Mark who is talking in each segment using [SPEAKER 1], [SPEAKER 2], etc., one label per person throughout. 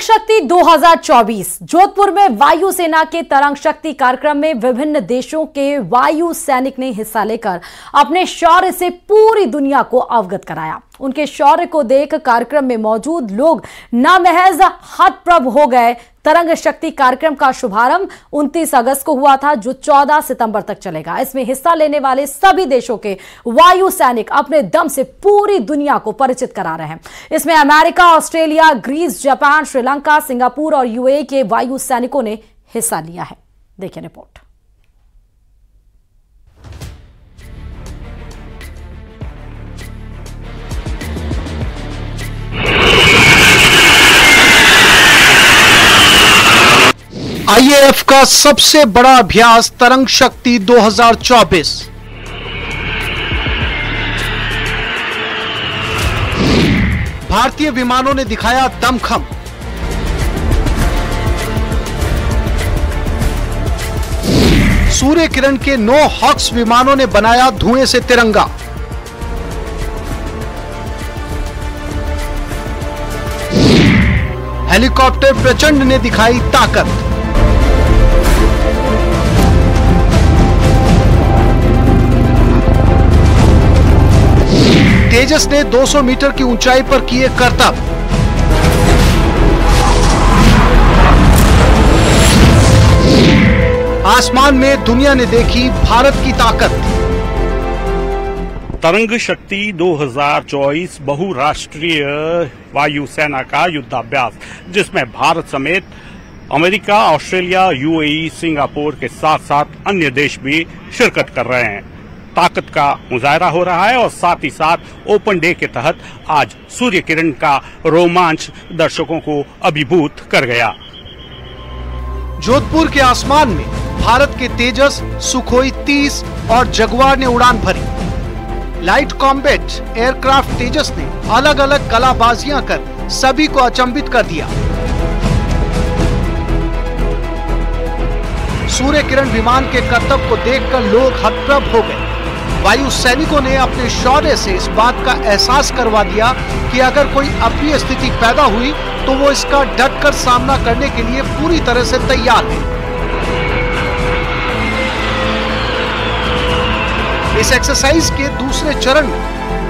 [SPEAKER 1] तरंग शक्ति 2024 जोधपुर में वायुसेना के तरंग शक्ति कार्यक्रम में विभिन्न देशों के वायु सैनिक ने हिस्सा लेकर अपने शौर्य से पूरी दुनिया को अवगत कराया। उनके शौर्य को देख कार्यक्रम में मौजूद लोग न महज हतप्रभ हो गए। तरंग शक्ति कार्यक्रम का शुभारंभ 29 अगस्त को हुआ था, जो 14 सितंबर तक चलेगा। इसमें हिस्सा लेने वाले सभी देशों के वायु सैनिक अपने दम से पूरी दुनिया को परिचित करा रहे हैं। इसमें America, Australia, Greece, Japan, Sri Lanka, Singapore और यूएई के वायु सैनिकों ने हिस्सा लिया है। देखिए रिपोर्ट।
[SPEAKER 2] आईएएफ का सबसे बड़ा अभ्यास तरंग शक्ति 2024। भारतीय विमानों ने दिखाया दमखम। सूर्य किरण के 9 हॉक्स विमानों ने बनाया धुएं से तिरंगा। हेलीकॉप्टर प्रचंड ने दिखाई ताकत। तेजस ने 200 मीटर की ऊंचाई पर किए करतब। आसमान में दुनिया ने देखी भारत की ताकत।
[SPEAKER 3] तरंग शक्ति 2024 बहुराष्ट्रीय वायुसेना का युद्धाभ्यास, जिसमें भारत समेत अमेरिका, ऑस्ट्रेलिया, यूएई, सिंगापुर के साथ साथ अन्य देश भी शिरकत कर रहे हैं। ताकत का मुजाहरा हो रहा है और साथ ही साथ ओपन डे के तहत आज सूर्य किरण का रोमांच दर्शकों को अभिभूत कर गया।
[SPEAKER 2] जोधपुर के आसमान में भारत के तेजस, सुखोई 30 और जगुआर ने उड़ान भरी। लाइट कॉम्बैट एयरक्राफ्ट तेजस ने अलग अलग कलाबाजियां कर सभी को अचंभित कर दिया। सूर्य किरण विमान के करतब को देखकर लोग हतप्रभ हो गए। वायु सैनिकों ने अपने शौर्य से इस बात का एहसास करवा दिया कि अगर कोई अप्रिय स्थिति पैदा हुई तो वो इसका डटकर सामना करने के लिए पूरी तरह से तैयार है। इस एक्सरसाइज के दूसरे चरण में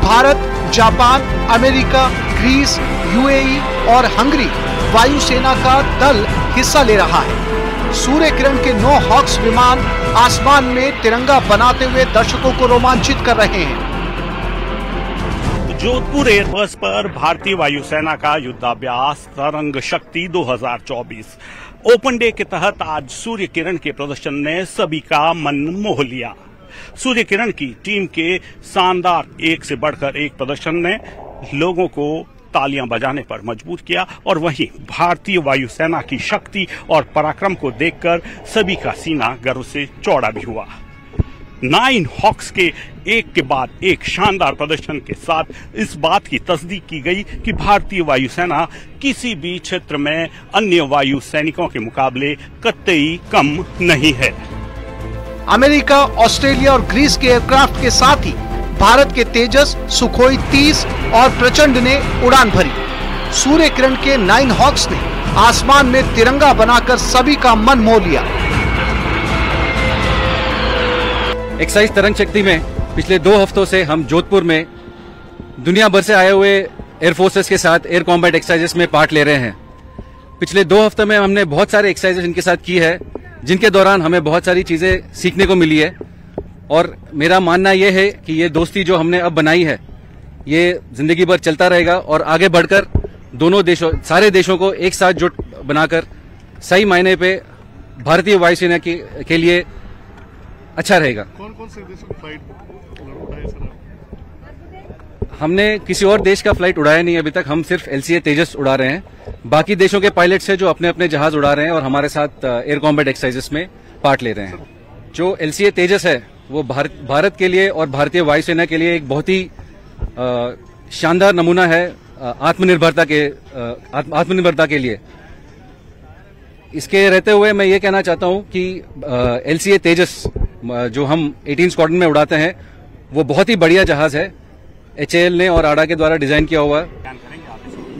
[SPEAKER 2] Bharat, Japan, America, Greece, UAE और हंगरी वायुसेना का दल हिस्सा ले रहा है। सूर्य किरण के 9 हॉक्स विमान आसमान में तिरंगा बनाते हुए दर्शकों को रोमांचित कर रहे हैं।
[SPEAKER 3] जोधपुर एयरबेस पर भारतीय वायुसेना का युद्धाभ्यास तरंग शक्ति 2024 ओपन डे के तहत आज सूर्य किरण के प्रदर्शन ने सभी का मन मोह लिया। सूर्य किरण की टीम के शानदार एक से बढ़कर एक प्रदर्शन ने लोगों को तालियां बजाने पर मजबूर किया और वहीं भारतीय वायुसेना की शक्ति और पराक्रम को देखकर सभी का सीना गर्व से चौड़ा भी हुआ। 9 हॉक्स के एक के बाद एक शानदार प्रदर्शन के साथ इस बात की तस्दीक की गई कि भारतीय वायुसेना किसी भी क्षेत्र में अन्य वायु सैनिकों के मुकाबले कतई कम नहीं है।
[SPEAKER 2] अमेरिका, ऑस्ट्रेलिया और ग्रीस के एयरक्राफ्ट के साथ ही भारत के तेजस, सुखोई 30 और प्रचंड ने उड़ान भरी। सूर्य किरण के 9 हॉक्स ने आसमान में तिरंगा बनाकर सभी का मन मोह लिया।
[SPEAKER 4] एक्साइज तरंग शक्ति में पिछले 2 हफ्तों से हम जोधपुर में दुनिया भर से आए हुए एयरफोर्सेस के साथ एयर कॉम्बैट एक्सरसाइजेस में पार्ट ले रहे हैं। पिछले 2 हफ्ते में हमने बहुत सारे एक्सरसाइजेस इनके साथ की है, जिनके दौरान हमें बहुत सारी चीजें सीखने को मिली है। और मेरा मानना यह है कि ये दोस्ती जो हमने अब बनाई है, ये जिंदगी भर चलता रहेगा और आगे बढ़कर दोनों देशों, सारे देशों को एक साथ जुट बनाकर सही मायने पे भारतीय वायुसेना के लिए अच्छा रहेगा।
[SPEAKER 5] कौन से देशों की फ्लाइट उड़ाई सर?
[SPEAKER 4] हमने किसी और देश का फ्लाइट उड़ाया नहीं अभी तक। हम सिर्फ एलसीए तेजस उड़ा रहे हैं। बाकी देशों के पायलट्स हैं जो अपने अपने जहाज उड़ा रहे हैं और हमारे साथ एयर कॉम्बैट एक्सरसाइजेस में पार्ट ले रहे हैं। जो एलसीए तेजस है वो भारत के लिए और भारतीय वायुसेना के लिए एक बहुत ही शानदार नमूना है आत्मनिर्भरता के लिए। इसके रहते हुए मैं ये कहना चाहता हूं कि एलसीए तेजस जो हम 18 स्क्वाड्रन में उड़ाते हैं वो बहुत ही बढ़िया जहाज है। एचएएल ने और आडा के द्वारा डिजाइन किया हुआ है।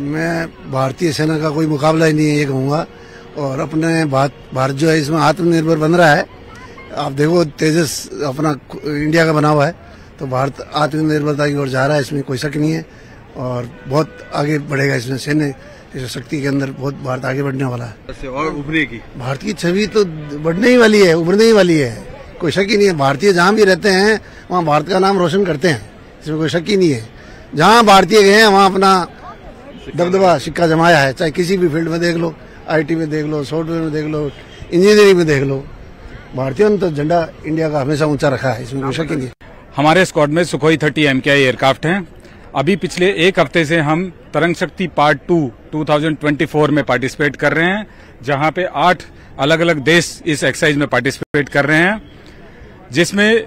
[SPEAKER 6] मैं भारतीय सेना का कोई मुकाबला ही नहीं है ये कहूँगा। और अपने भारत जो है इसमें आत्मनिर्भर बन रहा है। आप देखो तेजस अपना इंडिया का बना हुआ है, तो भारत आत्मनिर्भरता की ओर जा रहा है, इसमें कोई शक नहीं है। और बहुत आगे बढ़ेगा इसमें, सैन्य शक्ति के अंदर बहुत भारत आगे बढ़ने वाला है।
[SPEAKER 4] और उभरने की
[SPEAKER 6] भारत की छवि तो बढ़ने ही वाली है, उभरने ही वाली है, कोई शक ही नहीं है। भारतीय जहाँ भी रहते हैं वहाँ भारत का नाम रोशन करते हैं, इसमें कोई शक ही नहीं है। जहाँ भारतीय गए हैं वहाँ अपना दबदबा सिक्का जमाया है, चाहे किसी भी फील्ड में देख लो, IT में देख लो, सॉफ्टवेयर में देख लो, इंजीनियरिंग में देख लो। भारतीयों ने तो झंडा इंडिया का हमेशा ऊंचा रखा है, इसमें कोई शक ही नहीं।
[SPEAKER 7] हमारे स्क्वाड में सुखोई 30 MKI एयरक्राफ्ट हैं। अभी पिछले एक हफ्ते से हम तरंग शक्ति पार्ट 2 2024 में पार्टिसिपेट कर रहे हैं, जहां पे 8 अलग अलग देश इस एक्सरसाइज में पार्टिसिपेट कर रहे हैं, जिसमें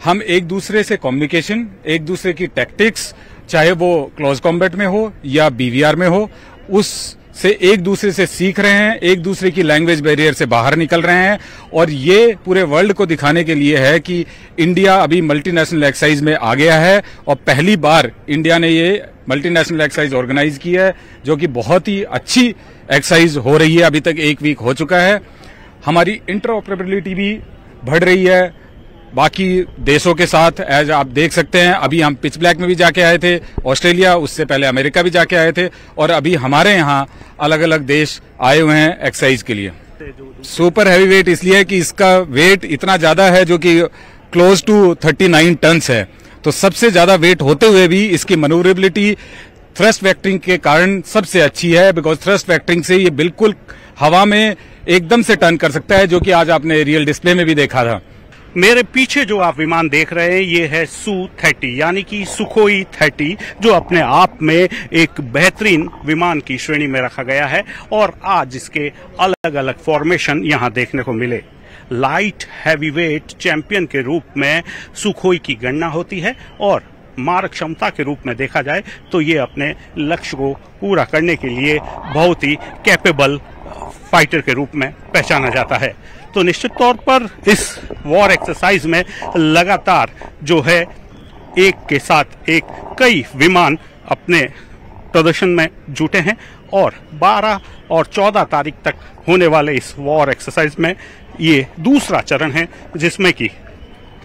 [SPEAKER 7] हम एक दूसरे से कम्युनिकेशन, एक दूसरे की टैक्टिक्स, चाहे वो क्लोज कॉम्बैट में हो या BVR में हो, उससे एक दूसरे से सीख रहे हैं, एक दूसरे की लैंग्वेज बैरियर से बाहर निकल रहे हैं। और ये पूरे वर्ल्ड को दिखाने के लिए है कि इंडिया अभी मल्टीनेशनल एक्सरसाइज में आ गया है। और पहली बार इंडिया ने ये मल्टीनेशनल एक्सरसाइज ऑर्गेनाइज की है, जो कि बहुत ही अच्छी एक्सरसाइज हो रही है। अभी तक 1 वीक हो चुका है। हमारी इंटरऑपरेबिलिटी भी बढ़ रही है बाकी देशों के साथ। एज आप देख सकते हैं, अभी हम पिच ब्लैक में भी जाके आए थे, ऑस्ट्रेलिया, उससे पहले अमेरिका भी जाके आए थे, और अभी हमारे यहाँ अलग अलग देश आए हुए हैं एक्सरसाइज के लिए। सुपर हैवी वेट इसलिए है कि इसका वेट इतना ज्यादा है, जो कि क्लोज टू 39 टन्स है। तो सबसे ज्यादा वेट होते हुए भी इसकी मैन्यूवरेबिलिटी थ्रस्ट वेक्टरिंग के कारण सबसे अच्छी है, बिकॉज थ्रस्ट वेक्टरिंग से ये बिल्कुल हवा में एकदम से टर्न कर सकता है, जो कि आज आपने रियल डिस्प्ले में भी देखा था।
[SPEAKER 3] मेरे पीछे जो आप विमान देख रहे हैं ये है Su-30 यानी कि सुखोई 30, जो अपने आप में एक बेहतरीन विमान की श्रेणी में रखा गया है। और आज इसके अलग अलग फॉर्मेशन यहां देखने को मिले। लाइट हैवीवेट चैंपियन के रूप में सुखोई की गणना होती है, और मारक क्षमता के रूप में देखा जाए तो ये अपने लक्ष्य को पूरा करने के लिए बहुत ही कैपेबल फाइटर के रूप में पहचाना जाता है। तो निश्चित तौर पर इस वॉर एक्सरसाइज में लगातार जो है एक के साथ एक कई विमान अपने प्रदर्शन में जुटे हैं, और 12 और 14 तारीख तक होने वाले इस वॉर एक्सरसाइज में ये दूसरा चरण है, जिसमें कि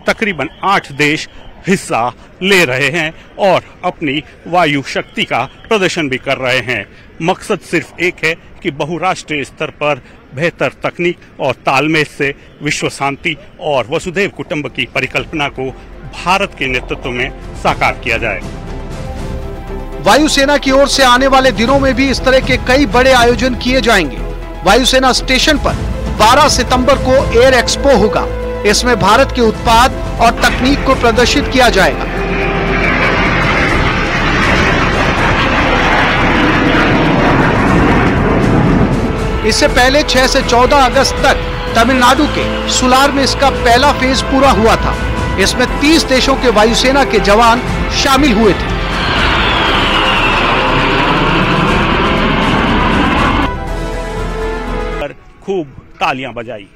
[SPEAKER 3] तकरीबन 8 देश हिस्सा ले रहे हैं और अपनी वायु शक्ति का प्रदर्शन भी कर रहे हैं। मकसद सिर्फ एक है कि बहुराष्ट्रीय स्तर पर बेहतर तकनीक और तालमेल से विश्व शांति और वसुधैव कुटुंब की परिकल्पना को भारत के नेतृत्व में साकार किया जाए।
[SPEAKER 2] वायुसेना की ओर से आने वाले दिनों में भी इस तरह के कई बड़े आयोजन किए जाएंगे। वायुसेना स्टेशन पर 12 सितंबर को एयर एक्सपो होगा। इसमें भारत के उत्पाद और तकनीक को प्रदर्शित किया जाएगा। इससे पहले 6 से 14 अगस्त तक तमिलनाडु के सुलार में इसका पहला फेज पूरा हुआ था। इसमें 30 देशों के वायुसेना के जवान शामिल हुए थे।
[SPEAKER 3] खूब तालियां बजाई।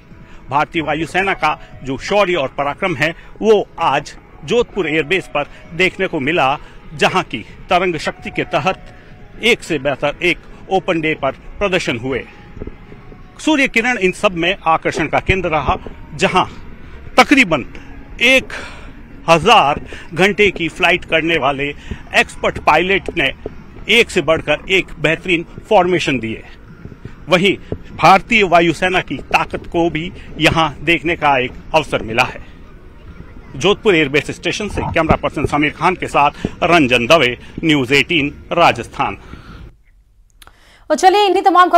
[SPEAKER 3] भारतीय वायुसेना का जो शौर्य और पराक्रम है वो आज जोधपुर एयरबेस पर देखने को मिला, जहां की तरंग शक्ति के तहत एक से बेहतर एक ओपन डे पर प्रदर्शन हुए। सूर्य किरण इन सब में आकर्षण का केंद्र रहा, जहां तकरीबन 1000 घंटे की फ्लाइट करने वाले एक्सपर्ट पायलट ने एक से बढ़कर एक बेहतरीन फॉर्मेशन दिए। वहीं भारतीय वायुसेना की ताकत को भी यहां देखने का एक अवसर मिला है। जोधपुर एयरबेस स्टेशन से कैमरा पर्सन समीर खान के साथ रंजन दवे, न्यूज़ 18 राजस्थान।
[SPEAKER 1] और चलिए इन्हीं तमाम